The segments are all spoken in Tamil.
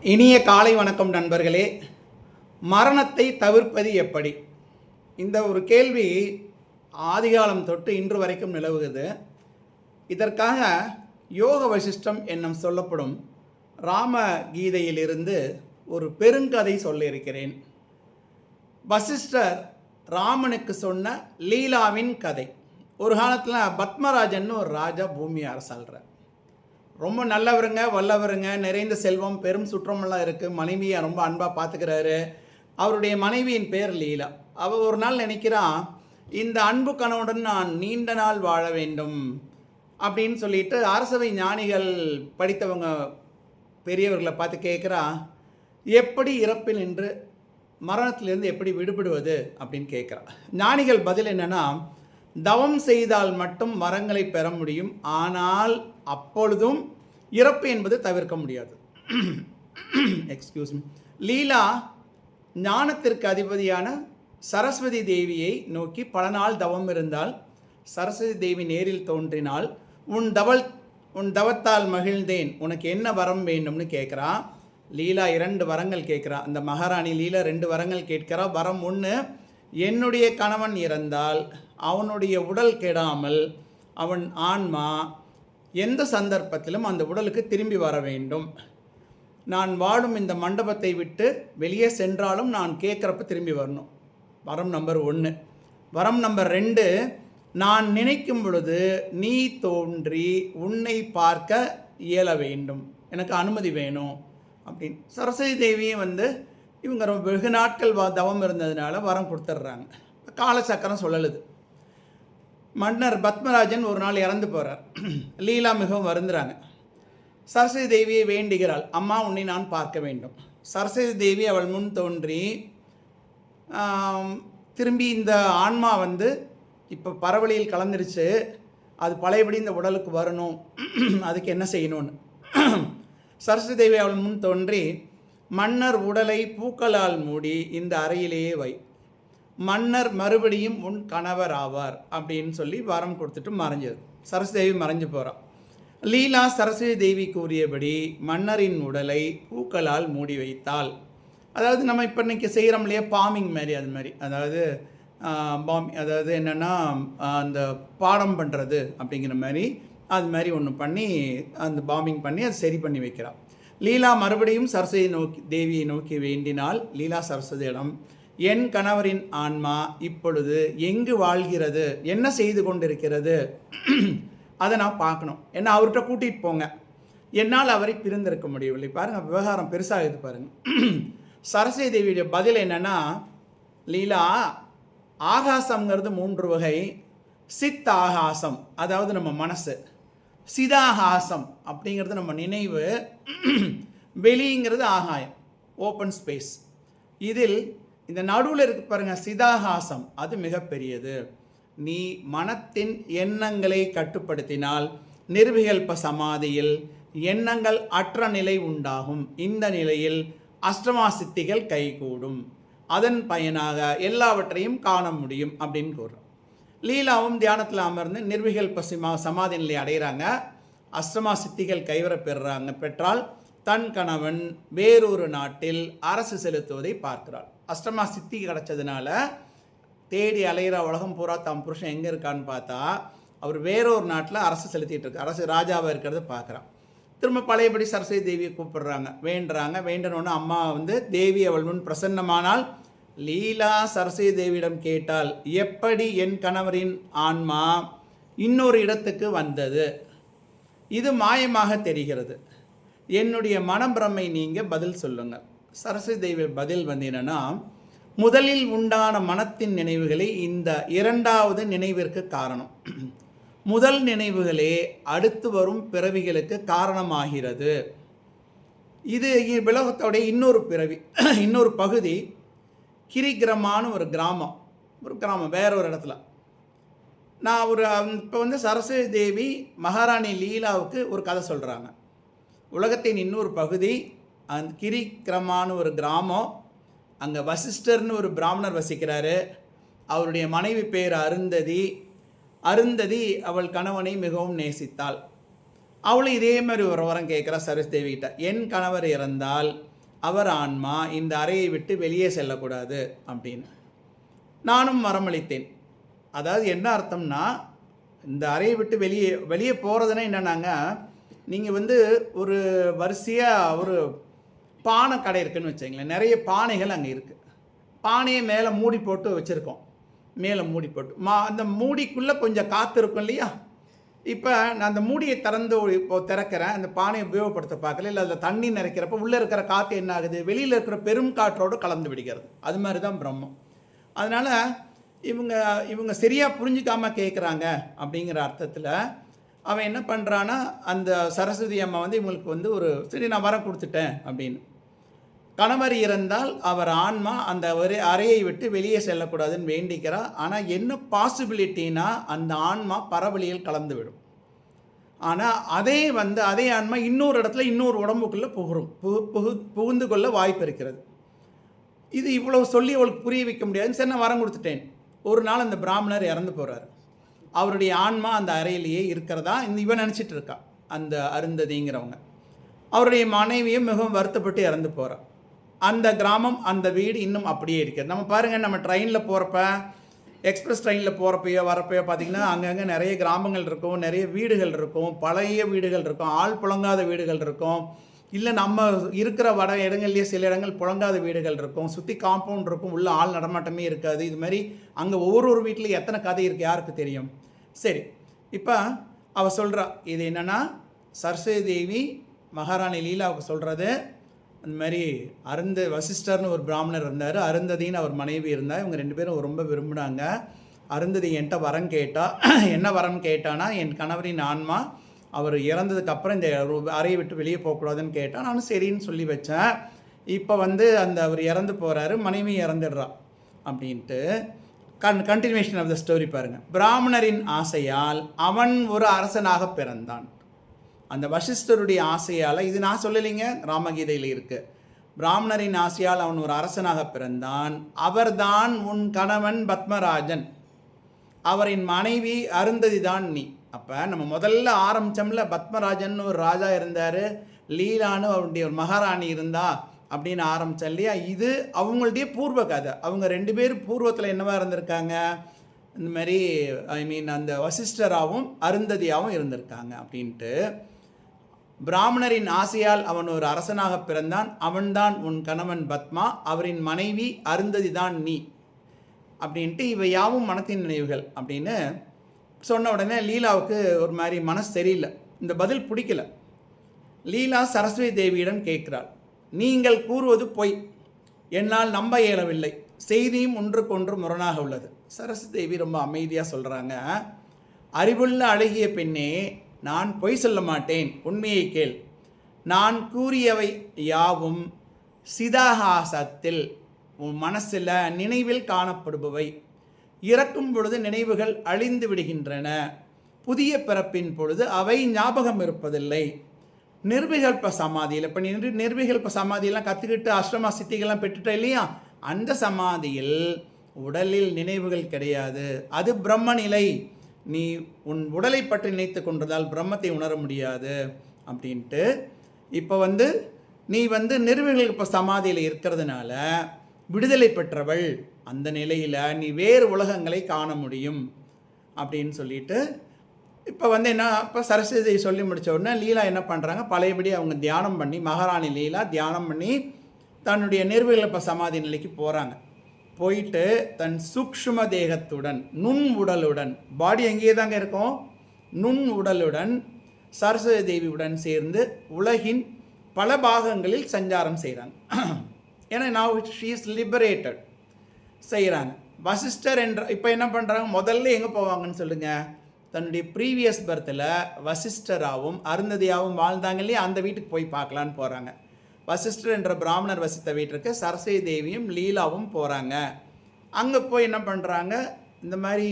இனிய காலை வணக்கம் நண்பர்களே. மரணத்தை தவிர்ப்பது எப்படி? இந்த ஒரு கேள்வி ஆதிகாலம் தொட்டு இன்று வரைக்கும் நிலவுகிறது. இதற்காக யோக வசிஷ்டம் என்னும் சொல்லப்படும் ராம கீதையிலிருந்து ஒரு பெருங்கதை சொல்ல இருக்கிறேன். வசிஷ்டர் ராமனுக்கு சொன்ன லீலாவின் கதை. ஒரு காலத்தில் பத்மராஜன் ஒரு ராஜா பூமி அரசாள்றார். ரொம்ப நல்லவருங்க, வல்லவருங்க, நிறைந்த செல்வம், பெரும் சுற்றமெல்லாம் இருக்குது. மனைவியை ரொம்ப அன்பாக பார்த்துக்கிறாரு. அவருடைய மனைவியின் பேர் லீலா. அவள் ஒரு நாள் நினைக்கிறான், இந்த அன்பு கணவனுடன் நான் நீண்ட நாள் வாழ வேண்டும் அப்படின்னு சொல்லிட்டு அரசவை ஞானிகள் படித்தவங்க பெரியவர்களை பார்த்து கேட்குறா, எப்படி இறப்பில் நின்று மரணத்திலிருந்து எப்படி விடுபடுவது அப்படின்னு கேட்குறா. ஞானிகள் பதில் என்னென்னா, தவம் செய்தால் மட்டும் மரங்களை பெற முடியும், ஆனால் அப்பொழுதும் இறப்பு என்பது தவிர்க்க முடியாது. Excuse me. லீலா ஞானத்திற்கு அதிபதியான சரஸ்வதி தேவியை நோக்கி பல நாள் தவம் இருந்தால் சரஸ்வதி தேவி நேரில் தோன்றினால், உன் தவத்தால் மகிழ்ந்தேன், உனக்கு என்ன வரம் வேண்டும்னு கேட்குறா. லீலா 2 வரங்கள் கேட்குறா. அந்த மகாராணி லீலா 2 வரங்கள் கேட்கிறா. வரம் 1, என்னுடைய கணவன் இறந்தால் அவனுடைய உடல் கெடாமல் அவன் ஆன்மா எந்த சந்தர்ப்பத்திலும் அந்த உடலுக்கு திரும்பி வர வேண்டும். நான் வாழும் இந்த மண்டபத்தை விட்டு வெளியே சென்றாலும் நான் கேட்குறப்ப திரும்பி வரணும். வரம் நம்பர் 1. வரம் நம்பர் 2, நான் நினைக்கும் பொழுது நீ தோன்றி உன்னை பார்க்க இயல வேண்டும், எனக்கு அனுமதி வேணும் அப்படின்னு. சரஸ்வதி தேவியும் இவங்க ரொம்ப வெகு நாட்கள் தவம் இருந்ததுனால வரம் கொடுத்துட்றாங்க. காலச்சக்கரம் சொல்லலுது. மன்னர் பத்மராஜன் ஒரு நாள் இறந்து போகிறார். லீலா மிகவும் வருந்துறாங்க. சரஸ்வதி தேவியை வேண்டுகிறாள், அம்மா உன்னை நான் பார்க்க வேண்டும். சரஸ்வதி தேவி அவள் முன் தோன்றி, திரும்பி இந்த ஆன்மா இப்போ பரவலியில் கலந்துருச்சு, அது பழையபடி இந்த உடலுக்கு வரணும், அதுக்கு என்ன செய்யணும்னு. சரஸ்வதி தேவி அவள் முன் தோன்றி, மன்னர் உடலை பூக்களால் மூடி இந்த அறையிலேயே வை, மன்னர் மறுபடியும் உன் கணவர் ஆவார் அப்படின்னு சொல்லி வரம் கொடுத்துட்டு மறைஞ்சது. சரஸ்வதி தேவி மறைஞ்சு போகிறான். லீலா சரஸ்வதி தேவி கூறியபடி மன்னரின் உடலை பூக்களால் மூடி வைத்தாள். அதாவது நம்ம இப்போ இன்றைக்கி செய்கிறோம் இல்லையா, பாமிங் மாதிரி, அது மாதிரி. அதாவது என்னென்னா அந்த பாடம் பண்ணுறது அப்படிங்கிற மாதிரி, அது மாதிரி ஒன்று பண்ணி அந்த பாம்பிங் பண்ணி அதை சரி பண்ணி வைக்கிறாள். லீலா மறுபடியும் சரஸ்வதி தேவியை நோக்கி வேண்டினால், லீலா சரஸ்வதியிடம், என் கணவரின் ஆன்மா இப்பொழுது எங்கு வாழ்கிறது, என்ன செய்து கொண்டிருக்கிறது, அதை நான் பார்க்கணும், என்ன அவர்கிட்ட கூட்டிகிட்டு போங்க, என்னால் அவரை பிரிந்திருக்க முடியவில்லை. பாருங்கள், விவகாரம் பெருசாகுது பாருங்கள். சரஸ்வதி தேவியுடைய பதில் என்னென்னா, லீலா, ஆகாசங்கிறது 3 வகை. சித் ஆகாசம், அதாவது நம்ம மனசு. சிதாகாசம் அப்படிங்கிறது நம்ம நினைவு. வெளிங்கிறது ஆகாயம், ஓப்பன் ஸ்பேஸ். இதில் இந்த நடுவில் இருக்கு பாருங்கள், சிதாகாசம், அது மிகப்பெரியது. நீ மனத்தின் எண்ணங்களை கட்டுப்படுத்தினால் நிர்விகல்ப சமாதியில் எண்ணங்கள் அற்ற நிலை உண்டாகும். இந்த நிலையில் அஷ்டமா சித்திகள் கைகூடும், அதன் பயனாக எல்லாவற்றையும் காண முடியும் அப்படின்னு கூறுறோம். லீலாவும் தியானத்தில் அமர்ந்து நிர்விகல்ப சமாதி நிலை அடைகிறாங்க. அஷ்டமா சித்திகள் கைவர பெற்றால் தன் கணவன் வேறொரு நாட்டில் அரசு செலுத்துவதை பார்க்கிறாள். அஷ்டமா சித்தி கிடச்சதுனால தேடி அலைகிற உலகம் பூரா தம் புருஷன் எங்கே இருக்கான்னு பார்த்தா, அவர் வேறொரு நாட்டில் அரசு செலுத்திட்டு இருக்கு, அரசு ராஜாவாக இருக்கிறத பார்க்குறான். திரும்ப பழையபடி சரஸ்வதி தேவியை கூப்பிடுறாங்க, வேண்டனோன்னு அம்மா தேவி அவள் முன் பிரசன்னமானால், லீலா சரஸ்வதி தேவியிடம் கேட்டால், எப்படி என் கணவரின் ஆன்மா இன்னொரு இடத்துக்கு வந்தது? இது மாயமாக தெரிகிறது, என்னுடைய மனப்பிரமை நீங்கள் பதில் சொல்லுங்கள். சரஸ்வதி தேவி பதில் என்னன்னா, முதலில் உண்டான மனத்தின் நினைவுகளே இந்த 2வது நினைவிற்கு காரணம். முதல் நினைவுகளே அடுத்து வரும் பிறவிகளுக்கு காரணமாகிறது. இது உலகத்தோடைய இன்னொரு பிறவி, இன்னொரு பகுதி. கிரிகிரமான ஒரு கிராமம் வேற ஒரு இடத்துல. நான் இப்போ சரஸ்வதி தேவி மகாராணி லீலாவுக்கு ஒரு கதை சொல்கிறாங்க. உலகத்தின் இன்னொரு பகுதி, அந்த கிரிகிரமான ஒரு கிராமம். அங்கே வசிஷ்டர்னு ஒரு பிராமணர் வசிக்கிறாரு. அவருடைய மனைவி பேர் அருந்ததி. அவள் கணவனை மிகவும் நேசித்தாள். அவளும் இதே மாதிரி ஒரு வரம் கேட்குறா சரஸ்வதி தேவிகிட்ட. என் கணவர் இறந்தால் அவர் ஆன்மா இந்த அறையை விட்டு வெளியே செல்லக்கூடாது அப்படின்னு. நானும் வரமளித்தேன். அதாவது என்ன அர்த்தம்னா, இந்த அறையை விட்டு வெளியே வெளியே போகிறதுனா என்னன்னாங்க, நீங்கள் வந்து ஒரு வரிசையாக ஒரு பானை கடை இருக்குதுன்னு வச்சுங்களேன். நிறைய பானைகள் அங்கே இருக்குது. பானையை மேலே மூடி போட்டு வச்சுருக்கோம். மேலே மூடி போட்டு அந்த மூடிக்குள்ளே கொஞ்சம் காற்று இருக்கும் இல்லையா? இப்போ நான் அந்த மூடியை இப்போது திறக்கிறேன், அந்த பானையை உபயோகப்படுத்த பார்க்கல, இல்லை அதில் தண்ணி நிறைக்கிறப்ப உள்ளே இருக்கிற காற்று என்ன ஆகுது, வெளியில் இருக்கிற பெரும் காற்றோடு கலந்து விடுகிறது. அது மாதிரி தான் பிரம்மம். அதனால் இவங்க சரியாக புரிஞ்சிக்காமல் கேட்குறாங்க அப்படிங்கிற அர்த்தத்தில் அவன் என்ன பண்ணுறான்னா, அந்த சரஸ்வதி அம்மா வந்து இவங்களுக்கு வந்து ஒரு சரி நான் வரம் கொடுத்துட்டேன் அப்படின்னு. கணவர் இறந்தால் அவர் ஆன்மா அந்த ஒரு அறையை விட்டு வெளியே செல்லக்கூடாதுன்னு வேண்டிக்கிறா. ஆனால் என்ன பாசிபிலிட்டினா, அந்த ஆன்மா பரவழியில் கலந்து விடும். ஆனால் அதே ஆன்மா இன்னொரு இடத்துல இன்னொரு உடம்புக்குள்ளே புகுந்து கொள்ள வாய்ப்பு இருக்கிறது. இது இவ்வளோ சொல்லி அவளுக்கு புரிய வைக்க முடியாதுன்னு சரி நான் வரம் கொடுத்துட்டேன். ஒரு நாள் அந்த பிராமணர் இறந்து போகிறார். அவருடைய ஆன்மா அந்த அறையிலேயே இருக்கிறதா இவன் நினச்சிட்டு இருக்கா, அந்த அருந்ததிங்கிறவங்க. அவருடைய மனைவியும் மிகவும் வருத்தப்பட்டு இறந்து போகிறார். அந்த கிராமம், அந்த வீடு இன்னும் அப்படியே இருக்கிறது. நம்ம பாருங்கள், நம்ம ட்ரெயினில் போகிறப்ப, எக்ஸ்பிரஸ் ட்ரெயினில் போகிறப்பையோ வரப்பையோ பார்த்திங்கன்னா அங்கங்கே நிறைய கிராமங்கள் இருக்கும், நிறைய வீடுகள் இருக்கும், பழைய வீடுகள் இருக்கும், ஆள் புழங்காத வீடுகள் இருக்கும். இல்லை நம்ம இருக்கிற இடங்கள்லேயே சில இடங்கள் புழங்காத வீடுகள் இருக்கும், சுற்றி காம்பவுண்ட் இருக்கும், உள்ள ஆள் நடமாட்டமே இருக்காது. இது மாதிரி அங்கே ஒவ்வொரு வீட்டிலையும் எத்தனை கதை இருக்குது யாருக்கு தெரியும்? சரி, இப்போ அவள் சொல்கிறா, இது என்னென்னா சரஸ்வதி தேவி மகாராணி லீலாவுக்கு சொல்கிறது. அந்த மாதிரி வசிஷ்டர்னு ஒரு பிராமணர் இருந்தார், அருந்ததின்னு அவர் மனைவி இருந்தால். இவங்க 2 பேரும் ரொம்ப விரும்பினாங்க. அருந்ததி என்கிட்ட வரம் கேட்டா. என்ன வரம் கேட்டானா, என் கணவரின் ஆன்மா அவர் இறந்ததுக்கப்புறம் இந்த அறையை விட்டு வெளியே போகக்கூடாதுன்னு கேட்டால். நானும் சரின்னு சொல்லி வச்சேன். இப்போ வந்து அவர் இறந்து போகிறாரு, மனைவி இறந்துடுறா அப்படின்ட்டு கண்டினியூஷன் ஆஃப் த ஸ்டோரி பாருங்கள். பிராமணரின் ஆசையால் அவன் ஒரு அரசனாக பிறந்தான். அந்த வசிஷ்டருடைய ஆசையால், இது நான் சொல்லலைங்க, ராமகீதையில் இருக்குது. பிராமணரின் ஆசையால் அவன் ஒரு அரசனாக பிறந்தான். அவர்தான் உன் கணவன் பத்மராஜன், அவரின் மனைவி அருந்ததி தான் நீ. அப்போ நம்ம முதல்ல ஆரம்பித்தோம்ல, பத்மராஜன் ஒரு ராஜா இருந்தார், லீலான்னு அவருடைய ஒரு மகாராணி இருந்தா அப்படின்னு ஆரம்பித்தோம் இல்லையா? இது அவங்களுடைய பூர்வ கதை. அவங்க 2 பேரும் பூர்வத்தில் என்னவா இருந்திருக்காங்க, இந்த மாதிரி அந்த வசிஷ்டராகவும் அருந்ததியாகவும் இருந்திருக்காங்க அப்படின்ட்டு. பிராமணரின் ஆசையால் அவன் ஒரு அரசனாக பிறந்தான். அவன்தான் உன் கணவன் பத்மா, அவரின் மனைவி அருந்ததி தான் நீ அப்படின்ட்டு. இவை யாவும் மனத்தின் நினைவுகள் அப்படின்னு சொன்ன உடனே லீலாவுக்கு ஒரு மாதிரி மனசு சரியில்லை, இந்த பதில் பிடிக்கல. லீலா சரஸ்வதி தேவியிடம் கேட்கிறாள், நீங்கள் கூறுவது பொய், என்னால் நம்ப இயலவில்லை, செய்தியும் ஒன்றுக்கொன்று முரணாக உள்ளது. சரஸ்வதி தேவி ரொம்ப அமைதியாக சொல்கிறாங்க, அறிவுள்ள அழகிய பெண்ணே, நான் பொய் சொல்ல மாட்டேன், உண்மையை கேள். நான் கூறியவை யாவும் சிதாகாசத்தில், உன் மனசில் நினைவில் காணப்படுபவை. இறக்கும் பொழுது நினைவுகள் அழிந்து விடுகின்றன, புதிய பிறப்பின் பொழுது அவை ஞாபகம் இருப்பதில்லை. நிர்விகல்ப சமாதியில், இப்போ நிர்விகல்ப சமாதியெல்லாம் கற்றுக்கிட்டு அஷ்டமா சித்திகள்லாம் பெற்றுட்ட இல்லையா, அந்த சமாதியில் உடலில் நினைவுகள் கிடையாது, அது பிரம்ம நிலை. நீ உன் உடலை பற்றி நினைத்து கொண்டதால் பிரம்மத்தை உணர முடியாது அப்படின்ட்டு. இப்போ நீ நிர்விகல்ப சமாதியில் இருக்கிறதுனால விடுதலை பெற்றவள், அந்த நிலையில் நீ வேறு உலகங்களை காண முடியும் அப்படின்னு சொல்லிட்டு. இப்போ என்ன, இப்போ சரஸ்வதி சொல்லி முடித்த உடனே லீலா என்ன பண்ணுறாங்க, பழையபடி அவங்க தியானம் பண்ணி, மகாராணி லீலா தியானம் பண்ணி தன்னுடைய நிர்விகல்ப சமாதி நிலைக்கு போகிறாங்க. போயிட்டு தன் சூக்ஷ்ம தேகத்துடன், நுண் உடலுடன், பாடி எங்கேயே தாங்க இருக்கும், நுண் உடலுடன் சரஸ்வதி தேவியுடன் சேர்ந்து உலகின் பல பாகங்களில் சஞ்சாரம் செய்கிறாங்க. ஏன்னா now she is liberated செய்கிறாங்க. வசிஷ்டர் என்ற இப்போ என்ன பண்ணுறாங்க, முதல்ல எங்கே போவாங்கன்னு சொல்லுங்கள், தன்னுடைய ப்ரீவியஸ் பர்த்தில் வசிஷ்டராகவும் அருந்ததியாகவும் வாழ்ந்தாங்க இல்லையா, அந்த வீட்டுக்கு போய் பார்க்கலான்னு போகிறாங்க. வசிஷ்டர் என்ற பிராமணர் வசித்த வீட்டிற்கு சரஸ்வதி தேவியும் லீலாவும் போகிறாங்க. அங்கே போய் என்ன பண்ணுறாங்க, இந்த மாதிரி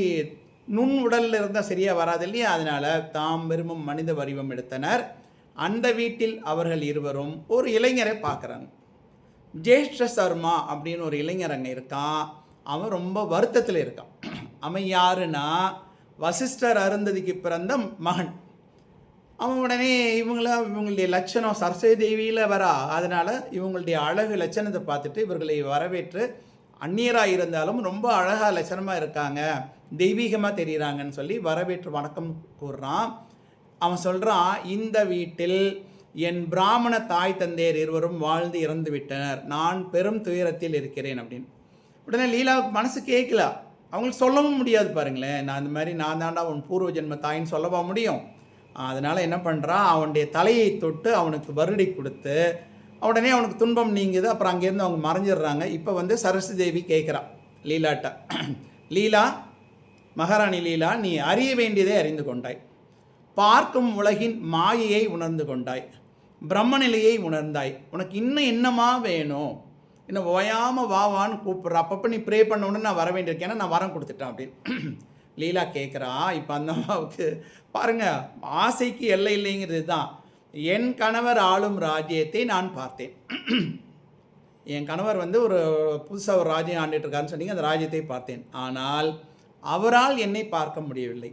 நுண் உடலில் இருந்தால் சரியாக வராது இல்லையா, அதனால் தாம் விரும்பும் மனித வடிவம் எடுத்தனர். அந்த வீட்டில் அவர்கள் இருவரும் ஒரு இளைஞரை பார்க்குறாங்க. ஜேஷ்ட சர்மா அப்படின்னு ஒரு இளைஞர் அங்கே இருக்கான். அவன் ரொம்ப வருத்தத்தில் இருக்கான். அவன் யாருன்னா வசிஷ்டர் அருந்ததிக்கு பிறந்த மகன். அவன் உடனே இவங்களுடைய லட்சணம் சரஸ்வதி தேவியில் வரா, அதனால் இவங்களுடைய அழகு லட்சணத்தை பார்த்துட்டு இவர்களை வரவேற்று அந்நியராக இருந்தாலும் ரொம்ப அழகாக லட்சணமாக இருக்காங்க, தெய்வீகமாக தெரிகிறாங்கன்னு சொல்லி வரவேற்று வணக்கம் கூறுறான். அவன் சொல்கிறான், இந்த வீட்டில் என் பிராமண தாய் தந்தையர் இருவரும் வாழ்ந்து இறந்து விட்டனர், நான் பெரும் துயரத்தில் இருக்கிறேன் அப்படின்னு. உடனே லீலாவுக்கு மனசு கேட்கல, அவங்களுக்கு சொல்லவும் முடியாது பாருங்களேன். நான் இந்த மாதிரி நான் தாண்டா உன் பூர்வ ஜென்ம தாயின்னு சொல்லவா முடியும்? அதனால் என்ன பண்ணுறான், அவனுடைய தலையை தொட்டு அவனுக்கு வருடி கொடுத்து உடனே அவனுக்கு துன்பம் நீங்குது. அப்புறம் அங்கேருந்து அவங்க மறைஞ்சிடுறாங்க. இப்போ வந்து சரஸ்வதி தேவி கேட்குறான் லீலாட்ட, லீலா, மகாராணி லீலா, நீ அறிய வேண்டியதை அறிந்து கொண்டாய், பார்க்கும் உலகின் மாயையை உணர்ந்து கொண்டாய், பிரம்மநிலையை உணர்ந்தாய், உனக்கு இன்னும் என்னமா வேணும், இன்னும் ஓயாமல் வாவான்னு கூப்பிட்ற, அப்பப்போ நீ ப்ரே பண்ண உடனே நான் வர வேண்டியிருக்கேன், ஏன்னா நான் வரம் கொடுத்துட்டேன் அப்படின்னு லீலா கேட்குறா. இப்போ அந்த அம்மாவுக்கு பாருங்கள், ஆசைக்கு எல்லை இல்லைங்கிறது தான். என் கணவர் ஆளும் ராஜ்யத்தை நான் பார்த்தேன். என் கணவர் வந்து ஒரு புதுசாக ஒரு ராஜ்யம் ஆண்டுட்டுருக்காருன்னு சொன்னீங்க, அந்த ராஜ்யத்தை பார்த்தேன். ஆனால் அவரால் என்னை பார்க்க முடியவில்லை.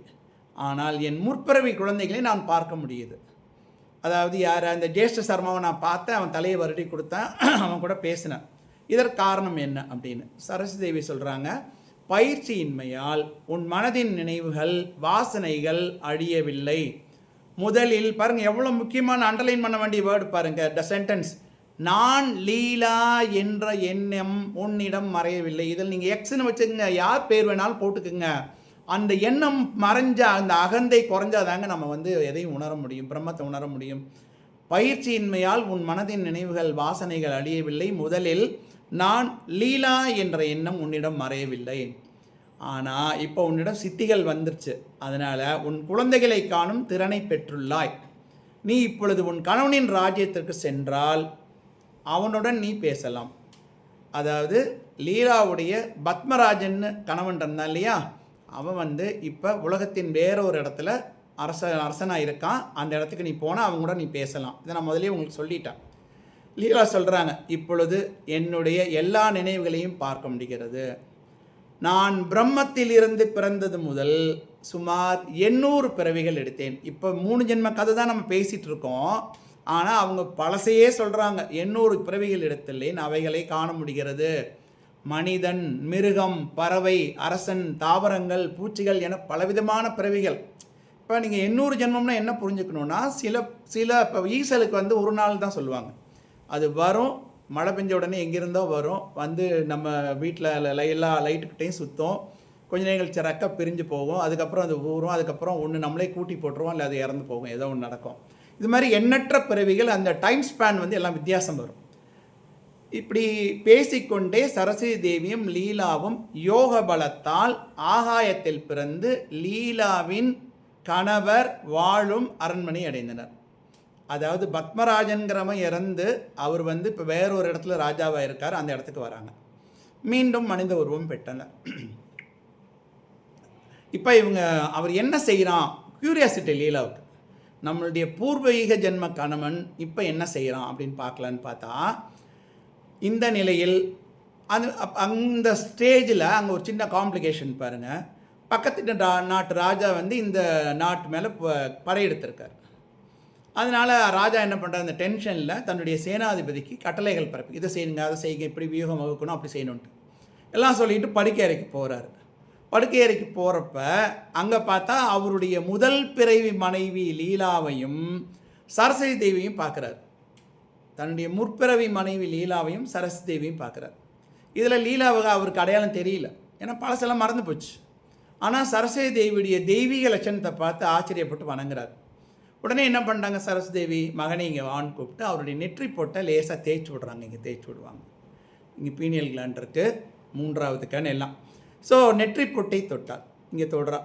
ஆனால் என் முற்பிறவி குழந்தைகளை நான் பார்க்க முடியுது. அதாவது யார், அந்த ஜேஷ்ட சர்மாவை நான் பார்த்தேன், அவன் தலையை வருடி கொடுத்தேன், அவன் கூட பேசினேன். இதற்கு காரணம் என்ன அப்படின்னு சரஸ்வதி தேவி சொல்கிறாங்க, பயிற்சியின்மையால் உன் மனதின் நினைவுகள் வாசனைகள் அழியவில்லை. முதலில் பாருங்கள், எவ்வளோ முக்கியமான அண்டர்லைன் பண்ண வேண்டிய வேர்டு பாருங்கள், த சென்டென்ஸ், நான் லீலா என்ற எண்ணம் உன்னிடம் மறையவில்லை. இதில் நீங்கள் எக்ஸ்ன்னு வச்சுக்கோங்க, யார் பேர் வேணாலும் போட்டுக்குங்க. அந்த எண்ணம் மறைஞ்சா, அந்த அகந்தை குறைஞ்சாதாங்க நம்ம வந்து எதையும் உணர முடியும், பிரம்மத்தை உணர முடியும். பயிற்சியின்மையால் உன் மனதின் நினைவுகள் வாசனைகள் அழியவில்லை. முதலில் நான் லீலா என்ற எண்ணம் உன்னிடம் மறையவில்லை. ஆனால் இப்போ உன்னிடம் சித்திகள் வந்துருச்சு, அதனால் உன் குழந்தைகளை காணும் திறனை பெற்றுள்ளாய். நீ இப்பொழுது உன் கணவனின் ராஜ்யத்திற்கு சென்றால் அவனுடன் நீ பேசலாம். அதாவது லீலாவுடைய பத்மராஜன்னு கணவன் இருந்தான் இல்லையா, அவன் வந்து இப்போ உலகத்தின் வேற ஒரு இடத்துல அரசனாக இருக்கான். அந்த இடத்துக்கு நீ போனால் அவங்க கூட நீ பேசலாம். இதை நான் முதலே உங்களுக்கு சொல்லிட்டேன். லீலா சொல்கிறாங்க, இப்பொழுது என்னுடைய எல்லா நினைவுகளையும் பார்க்க முடிகிறது. நான் பிரம்மத்திலிருந்து பிறந்தது முதல் சுமார் 800 பிறவிகள் எடுத்தேன். இப்போ 3 ஜென்ம கதை தான் நம்ம பேசிகிட்டு இருக்கோம். ஆனால் அவங்க பழசையே சொல்கிறாங்க, 800 பிறவிகள் எடுத்துள்ளேன், அவைகளை காண முடிகிறது. மனிதன், மிருகம், பறவை, அரசன், தாவரங்கள், பூச்சிகள் என பலவிதமான பிறவிகள். இப்போ நீங்கள் 800 ஜென்மம்னா என்ன புரிஞ்சுக்கணுன்னா, சில இப்போ ஈசலுக்கு வந்து ஒரு நாள் தான் சொல்லுவாங்க. அது வரும், மழை பெஞ்ச உடனே எங்கேருந்தோ வரும், வந்து நம்ம வீட்டில் எல்லா லைட்டுக்கிட்டையும் சுற்றும், கொஞ்ச நேரம் கழிச்சு ரெக்க பிரிஞ்சு போகும், அதுக்கப்புறம் அது ஊறும், அதுக்கப்புறம் ஒன்று நம்மளே கூட்டி போட்டுருவோம், இல்லை அது இறந்து போகும், ஏதோ ஒன்று நடக்கும். இது மாதிரி எண்ணற்ற பிறவிகள், அந்த டைம் ஸ்பேன் வந்து எல்லாம் வித்தியாசம் வரும். இப்படி பேசிக்கொண்டே சரஸ்வதி தேவியும் லீலாவும் யோக பலத்தால் ஆகாயத்தில் பிறந்து லீலாவின் கணவர் வாழும் அரண்மனை அடைந்தனர். அதாவது பத்மராஜன்கிறவன் இறந்து அவர் வந்து இப்போ வேற ஒரு இடத்துல ராஜாவாக இருக்கார், அந்த இடத்துக்கு வராங்க. மீண்டும் மனித உருவம் பெற்றனர். இப்போ அவர் என்ன செய்கிறான், க்யூரியாசிட்டி லீலாவுக்கு, நம்மளுடைய பூர்வீக ஜென்ம கணவன் இப்போ என்ன செய்கிறான் அப்படின்னு பார்க்கலான்னு பார்த்தா, இந்த நிலையில் அந்த ஸ்டேஜில் அங்கே ஒரு சின்ன காம்ப்ளிகேஷன் பாருங்கள். பக்கத்து நாட்டு ராஜா வந்து இந்த நாட்டு மேலே படையெடுத்திருக்கார். அதனால் ராஜா என்ன பண்ணுறாரு, அந்த டென்ஷனில் தன்னுடைய சேனாதிபதிக்கு கட்டளைகள் பிறப்பு, இதை செய்யுங்க, அதை செய்யுங்க, இப்படி வியூகம் வகுக்கணும், அப்படி செய்யணுன்ட்டு எல்லாம் சொல்லிட்டு படுக்கை அறைக்கு போகிறாரு. படுக்கை அறைக்கு போகிறப்ப அங்கே பார்த்தா அவருடைய முதல் பிறவி மனைவி லீலாவையும் சரஸ்வதி தேவியும் பார்க்குறாரு. தன்னுடைய முற்பிறவி மனைவி லீலாவையும் சரஸ்வதி தேவியும் பார்க்குறாரு. இதில் லீலாவுக்கு அவருக்கு அடையாளம் தெரியல, ஏன்னா பழசெல்லாம் மறந்து போச்சு. ஆனால் சரஸ்வதி தேவியுடைய தெய்வீக லட்சணத்தை பார்த்து ஆச்சரியப்பட்டு வணங்குறார். உடனே என்ன பண்ணுறாங்க, சரஸ்வதி தேவி, மகனை இங்கே வான்னு கூப்பிட்டு அவருடைய நெற்றி போட்டை லேசாக தேய்ச்சி விட்றாங்க. இங்கே தேய்ச்சி விடுவாங்க, இங்கே பீனியல் கிளாண்ட் இருக்குது, 3வது கண் எல்லாம். ஸோ நெற்றி பொட்டை தொட்டார், இங்கே தொடுறா.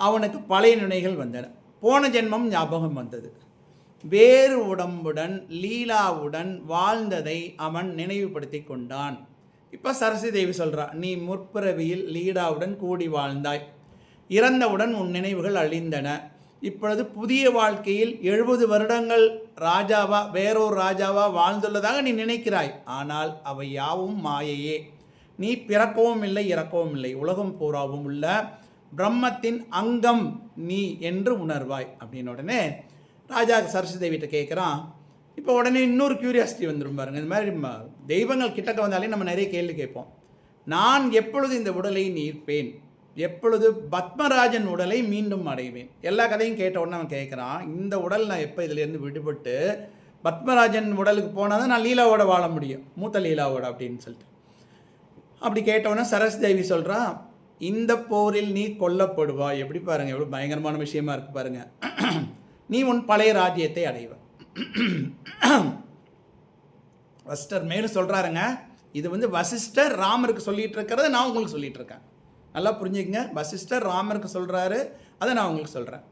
அவனுக்கு பழைய நினைவுகள் வந்தன, போன ஜென்மம் ஞாபகம் வந்தது. வேறு உடம்புடன் லீலாவுடன் வாழ்ந்ததை அவன் நினைவுபடுத்தி கொண்டான். இப்போ சரஸ்வதி தேவி சொல்கிறா, நீ முற்பிறவியில் லீலாவுடன் கூடி வாழ்ந்தாய், இறந்தவுடன் உன் நினைவுகள் அழிந்தன. இப்பொழுது புதிய வாழ்க்கையில் 70 வருடங்கள் ராஜாவா வேறொரு ராஜாவா வாழ்ந்துள்ளதாக நீ நினைக்கிறாய். ஆனால் அவை யாவும் மாயையே. நீ பிறக்கவும் இல்லை, இறக்கவும் இல்லை, உலகம் பூராவும் உள்ள பிரம்மத்தின் அங்கம் நீ என்று உணர்வாய். அப்படின்னு உடனே ராஜா சரஸ்வதி தேவிகிட்ட கேட்குறான். இப்போ உடனே இன்னொரு க்யூரியாசிட்டி வந்துடும் பாருங்கள். இந்த மாதிரி தெய்வங்கள் கிட்டக்க வந்தாலே நம்ம நிறைய கேள்வி கேட்போம். நான் எப்பொழுது இந்த உடலை நீர்ப்பேன், எப்பொழுது பத்மராஜன் உடலை மீண்டும் அடைவேன்? எல்லா கதையும் கேட்ட உடனே அவன் கேட்குறான், இந்த உடல் நான் எப்போ இதிலேருந்து விடுபட்டு பத்மராஜன் உடலுக்கு போனால் தான் நான் லீலாவோட வாழ முடியும், மூத்த லீலாவோட அப்படின்னு சொல்லிட்டு. அப்படி கேட்டவுடனே சரஸ்வதி தேவி சொல்கிறான், இந்த போரில் நீ கொல்லப்படுவாய். எப்படி பாருங்கள், எவ்வளோ பயங்கரமான விஷயமா இருக்குது பாருங்கள். நீ உன் பழைய ராஜ்யத்தை அடைவ. வசிஷ்டர் மேலும் சொல்கிறாருங்க, இது வந்து வசிஷ்டர் ராமருக்கு சொல்லிகிட்டு இருக்கிறத நான் உங்களுக்கு சொல்லிகிட்டு இருக்கேன். நல்லா புரிஞ்சுக்கங்க, வசிஷ்டர் ராமருக்கு சொல்கிறாரு, அதை நான் உங்களுக்கு சொல்கிறேன்.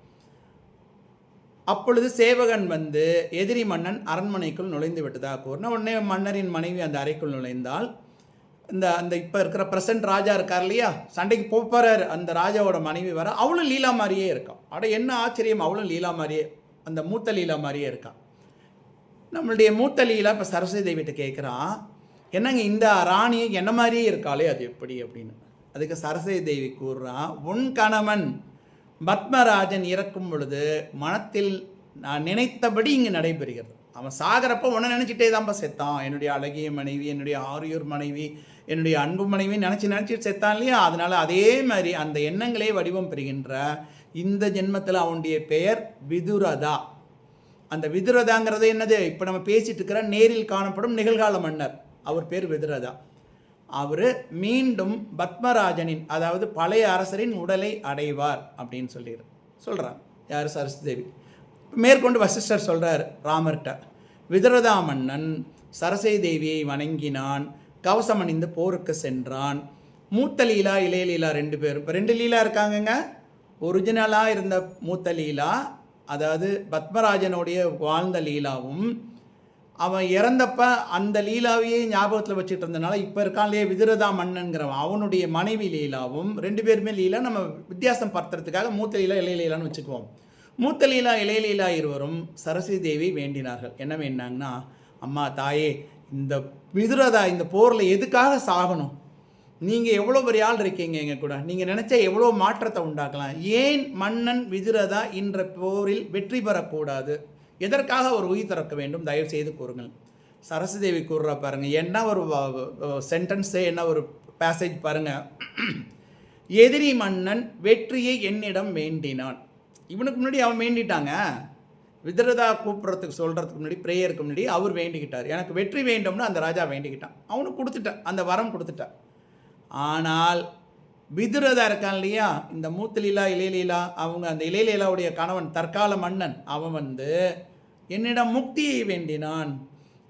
அப்பொழுது சேவகன் வந்து எதிரி மன்னன் அரண்மனைக்குள் நுழைந்து விட்டதாக கூறின உடனே மன்னரின் மனைவி அந்த அறைக்குள் நுழைந்தால் அந்த இப்போ இருக்கிற பிரசன்ட் ராஜா இருக்கார் இல்லையா, சண்டைக்கு போகிறாரு, அந்த ராஜாவோட மனைவி வர, அவளும் லீலா மாதிரியே இருக்கான். அட என்ன ஆச்சரியம், அவளும் லீலா மாதிரியே, அந்த மூத்த லீலா மாதிரியே இருக்கான். நம்மளுடைய மூத்த லீலா இப்போ சரஸ்வதி தேவிகிட்ட கேட்குறான், என்னங்க இந்த ராணி என்ன மாதிரியே இருக்காளே அது எப்படி அப்படின்னு. அதுக்கு சரஸ்வதி தேவி கூறுறான், உன் கணவன் பத்மராஜன் இறக்கும் பொழுது மனத்தில் நான் நினைத்தபடி இங்கே நடைபெறுகிறது. அவன் சாகிறப்ப உன்னை நினச்சிட்டே தான்ப்பா செத்தான், என்னுடைய அழகிய மனைவி, என்னுடைய ஆரியூர் மனைவி, என்னுடைய அன்பு மனைவி நினச்சி செத்தான் இல்லையா. அதனால் அதே மாதிரி அந்த எண்ணங்களே வடிவம் பெறுகின்ற இந்த ஜென்மத்தில் அவனுடைய பெயர் விதுரதா. அந்த விதுரதாங்கிறது என்னது, இப்போ நம்ம பேசிகிட்டு இருக்கிற நேரில் காணப்படும் நிகழ்கால மன்னர், அவர் பேர் விதுரதா. அவர் மீண்டும் பத்மராஜனின், அதாவது பழைய அரசரின் உடலை அடைவார் அப்படின்னு சொல்கிறார். யார்? சரஸ்வதி தேவி. மேற்கொண்டு வசிஷ்டர் சொல்கிறார் ராமர்கிட்ட, விதுரதா மன்னன் சரஸ்வதி தேவியை வணங்கினான், கவசம் அணிந்து போருக்கு சென்றான். மூத்த லீலா இளைய லீலா 2 பேரும், இப்போ 2 லீலா இருக்காங்கங்க. ஒரிஜினலாக இருந்த மூத்த லீலா, அதாவது பத்மராஜனுடைய வாழ்ந்த லீலாவும், அவன் இறந்தப்ப அந்த லீலாவையே ஞாபகத்தில் வச்சுட்டு இருந்தனால இப்போ இருக்கான்லேயே விதுரதா மன்னன்கிறவன், அவனுடைய மனைவி லீலாவும், 2 பேருமே லீலா. நம்ம வித்தியாசம் படுத்துறதுக்காக மூத்த லீலா இளைய லீலான்னு வச்சுக்குவோம். மூத்த லீலா இளைய லீலா இருவரும் சரஸ்வதி தேவி வேண்டினார்கள். என்ன வேண்டாங்கன்னா, அம்மா தாயே, இந்த விதுரதா இந்த போரில் எதுக்காக சாகணும்? நீங்கள் எவ்வளோ பெரிய ஆள் இருக்கீங்க எங்கள் கூட, நீங்கள் நினச்சா எவ்வளோ மாற்றத்தை உண்டாக்கலாம். ஏன் மன்னன் விதுரதா இன்ற போரில் வெற்றி பெறக்கூடாது? எதற்காக ஒரு உயிர் திறக்க வேண்டும்? தயவு செய்து கூறுங்கள். சரஸ்வதி தேவி கூறுறா பாருங்கள், என்ன ஒரு சென்டென்ஸு, என்ன ஒரு பேசேஜ் பாருங்கள். எதிரி மன்னன் வெற்றியை என்னிடம் வேண்டினான். இவனுக்கு முன்னாடி அவன் வேண்டிட்டாங்க. விதுரதா கூப்பிட்றதுக்கு சொல்கிறதுக்கு முன்னாடி, ப்ரேயருக்கு முன்னாடி அவர் வேண்டிக்கிட்டார், எனக்கு வெற்றி வேண்டும்னு அந்த ராஜா வேண்டிக்கிட்டான். அவனுக்கு கொடுத்துட்டான், அந்த வரம் கொடுத்துட்டான். ஆனால் விதுரதா இருக்கான் இல்லையா, இந்த மூத்த லீலா இளைய லீலா, அவங்க அந்த இளைய லீலாவுடைய கணவன் தற்கால மன்னன், அவன் வந்து என்னிடம் முக்தியை வேண்டினான்.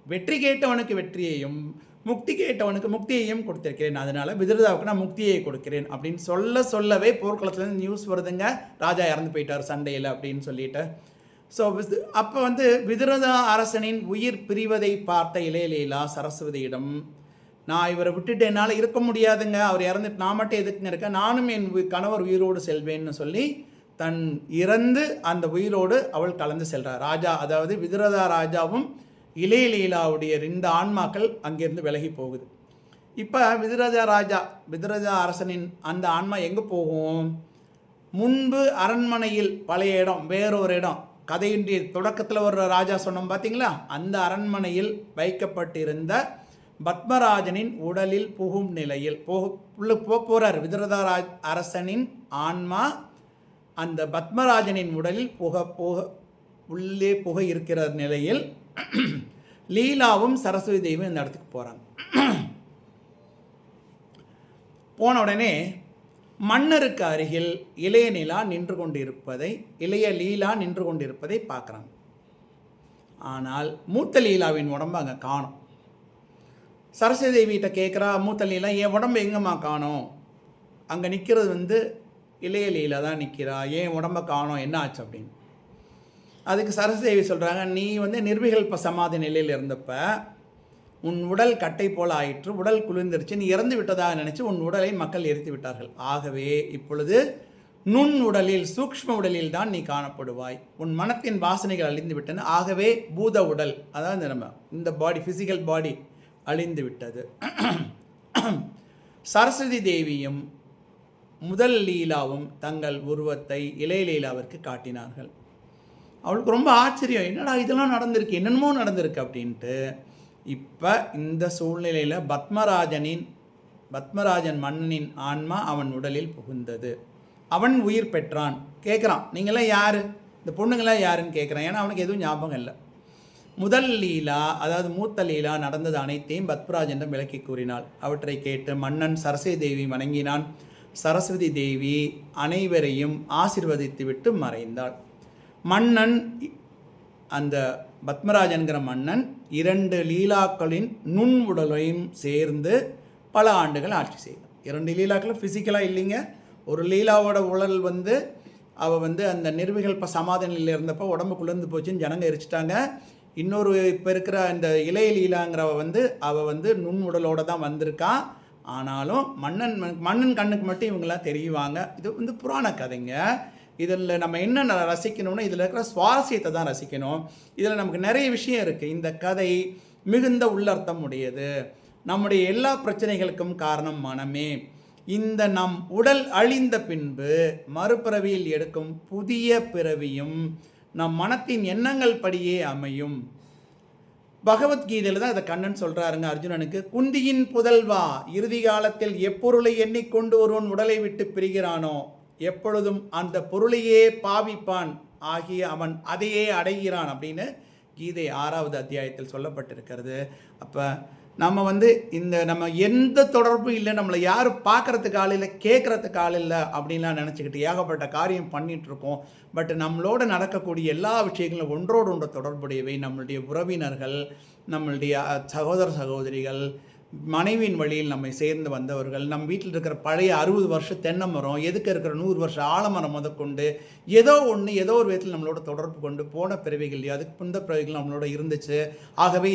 வெற்றி கேட்டவனுக்கு வெற்றியையும் முக்தி கேட்டவனுக்கு முக்தியையும் கொடுத்திருக்கிறேன், அதனால் விதுரதாவுக்கு நான் முக்தியை கொடுக்கிறேன் அப்படின்னு சொல்லவே போர்க்களத்துலேருந்து நியூஸ் வருதுங்க, ராஜா இறந்து போயிட்டார் சண்டையில் அப்படின்னு சொல்லிட்டு. ஸோ அப்போ வந்து விதுரதா அரசனின் உயிர் பிரிவதை பார்த்த இளைய லீலா சரஸ்வதியிடம், நான் இவரை விட்டுட்டு என்னால் இருக்க முடியாதுங்க, அவர் இறந்துட்டு நான் மட்டும் எதுக்குங்க இருக்கேன், நானும் என் கணவர் உயிரோடு செல்வேன்னு சொல்லி தன் இறந்து அந்த உயிரோடு அவள் கலந்து செல்கிறார். ராஜா, அதாவது விதுரதா ராஜாவும் இளைய லீலாவுடைய 2 ஆன்மாக்கள் அங்கேருந்து விலகி போகுது. இப்போ விதுரதா அரசனின் அந்த ஆன்மா எங்கே போகும்? முன்பு அரண்மனையில் பழைய இடம், வேறொரு இடம், கதையின்றி தொடக்கத்தில் ஒரு ராஜா சொன்னோம் பார்த்தீங்களா, அந்த அரண்மனையில் வைக்கப்பட்டிருந்த பத்மராஜனின் உடலில் புகும் நிலையில் போகிறார். விதுரதா அரசனின் ஆன்மா அந்த பத்மராஜனின் உடலில் உள்ளே புக இருக்கிற நிலையில் லீலாவும் சரஸ்வதி தேவியும் இந்த இடத்துக்கு போகிறாங்க. போன உடனே மன்னருக்கு அருகில் இளைய லீலா நின்று கொண்டிருப்பதை பார்க்குறாங்க. ஆனால் மூத்த லீலாவின் உடம்பு அங்கே காணும். சரஸ்வதி தேவிகிட்ட கேட்குறா, மூத்த லீலா என் உடம்பு எங்கம்மா காணோம்? அங்கே நிற்கிறது வந்து இளைய லீலா தான் நிற்கிறா, ஏன் உடம்பை காணோம், என்ன ஆச்சு அப்படின்னு. அதுக்கு சரஸ்வதி தேவி சொல்கிறாங்க, நீ வந்து நிர்விகல்ப சமாதி நிலையில் இருந்தப்ப உன் உடல் கட்டை போல் ஆயிற்று, உடல் குளிர்ந்துருச்சு, நீ இறந்து விட்டதாக நினச்சி உன் உடலை மக்கள் எரித்து விட்டார்கள். ஆகவே இப்பொழுது நுண் உடலில், சூக்ஷ்ம உடலில் தான் நீ காணப்படுவாய், உன் மனத்தின் வாசனைகள் அழிந்து விட்டன. ஆகவே பூத உடல், அதாவது நம்ம இந்த பாடி, ஃபிசிக்கல் பாடி அழிந்து விட்டது. சரஸ்வதி தேவியும் முதல் லீலாவும் தங்கள் உருவத்தை இளைய லீலாவிற்கு காட்டினார்கள். அவளுக்கு ரொம்ப ஆச்சரியம், என்னடா இதெல்லாம் நடந்திருக்கு, என்னென்னமோ நடந்திருக்கு அப்படின்ட்டு. இப்போ இந்த சூழ்நிலையில் பத்மராஜன் மன்னனின் ஆன்மா அவன் உடலில் புகுந்தது. அவன் உயிர் பெற்றான். கேட்குறான், நீங்களாம் யார், இந்த பொண்ணுங்களாம் யாருன்னு கேட்குறான். ஏன்னா அவனுக்கு எதுவும் ஞாபகம் இல்லை. முதல் லீலா, அதாவது மூத்த லீலா நடந்தது அனைத்தையும் பத்மராஜனிடம் விளக்கி கூறினாள். அவற்றை கேட்டு மன்னன் சரஸ்வதி தேவி வணங்கினான். சரஸ்வதி தேவி அனைவரையும் ஆசிர்வதித்து விட்டு மறைந்தாள். மன்னன், அந்த பத்மராஜன்கிற மன்னன் 2 லீலாக்களின் நுண் உடலையும் சேர்ந்து பல ஆண்டுகள் ஆட்சி செய்தான். 2 லீலாக்களும் ஃபிசிக்கலாக இல்லைங்க. ஒரு லீலாவோட உடல் வந்து அவள் வந்து அந்த நிர்விகல்ப சமாதி நிலையில் இருந்தப்போ உடம்பு குளிர்ந்து போச்சுன்னு ஜனங்க எரிச்சிட்டாங்க. இன்னொரு இப்போ இருக்கிற இந்த இளைய லீலாங்கிறவ வந்து அவள் வந்து நுண் உடலோடு தான் வந்திருக்கா. ஆனாலும் மன்னன் கண்ணுக்கு மட்டும் இவங்களாம் தெரியுவாங்க. இது வந்து புராண கதைங்க. இதில் நம்ம என்ன ரசிக்கணும்னா இதில் இருக்கிற சுவாரஸ்யத்தை தான் ரசிக்கணும். இதில் நமக்கு நிறைய விஷயம் இருக்குது. இந்த கதை மிகுந்த உள்ளர்த்தம் உடையது. நம்முடைய எல்லா பிரச்சனைகளுக்கும் காரணம் மனமே. இந்த நம் உடல் அழிந்த பின்பு மறுபிறவியில் எடுக்கும் புதிய பிறவியும் நம் மனத்தின் எண்ணங்கள் படியே அமையும். பகவத்கீதையில் தான் இதை கண்ணன் சொல்கிறாருங்க அர்ஜுனனுக்கு. குந்தியின் புதல்வா, இறுதி காலத்தில் எப்பொருளை எண்ணிக்கொண்டு ஒருவன் உடலை விட்டு பிரிகிறானோ எப்பொழுதும் அந்த பொருளையே பாவிப்பான் ஆகிய அவன் அதையே அடைகிறான் அப்படின்னு கீதை 6வது அத்தியாயத்தில் சொல்லப்பட்டிருக்கிறது. அப்போ நம்ம வந்து நம்ம எந்த தொடர்பும் இல்லை, நம்மளை யாரும் பார்க்குறதுக்கு ஆள் இல்லை, கேட்குறதுக்கு ஆள் இல்லை அப்படின்லாம் நினச்சிக்கிட்டு ஏகப்பட்ட காரியம் பண்ணிகிட்ருக்கோம். பட் நம்மளோட நடக்கக்கூடிய எல்லா விஷயங்களும் ஒன்றோடு ஒன்று தொடர்புடையவை. நம்மளுடைய உறவினர்கள், நம்மளுடைய சகோதர சகோதரிகள், மனைவியின் வழியில் நம்மை சேர்ந்து வந்தவர்கள், நம் வீட்டில் இருக்கிற பழைய 60 வருஷ தென்னை மரம், எதுக்கு இருக்கிற 100 வருஷ ஆலமரம் முதற்கொண்டு ஏதோ ஒரு விதத்தில் நம்மளோட தொடர்பு கொண்டு போன பிறவிகள், அதுக்கு இந்த பிறவிகள் நம்மளோட இருந்துச்சு. ஆகவே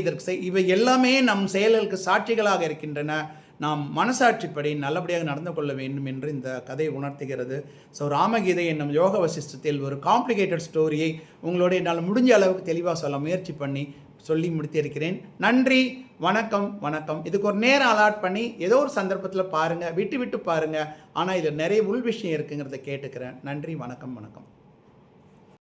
இவை எல்லாமே நம் செயல்களுக்கு சாட்சிகளாக இருக்கின்றன. நாம் மனசாட்சிப்படி நல்லபடியாக நடந்து கொள்ள வேண்டும் என்று இந்த கதை உணர்த்துகிறது. ஸோ ராமகீதை என்னும் யோக வசிஷ்டத்தில் ஒரு காம்ப்ளிகேட்டட் ஸ்டோரியை உங்களோட என்னால் முடிஞ்ச அளவுக்கு தெளிவாக சொல்ல முயற்சி பண்ணி சொல்லி முடித்திருக்கிறேன். நன்றி, வணக்கம். இதுக்கு ஒரு நேரம் அலாட் பண்ணி ஏதோ ஒரு சந்தர்ப்பத்தில் பாருங்கள், விட்டு பாருங்கள். ஆனால் இதில் நிறைய உள் விஷயம் இருக்குங்கிறத கேட்டுக்கிறேன். நன்றி, வணக்கம்.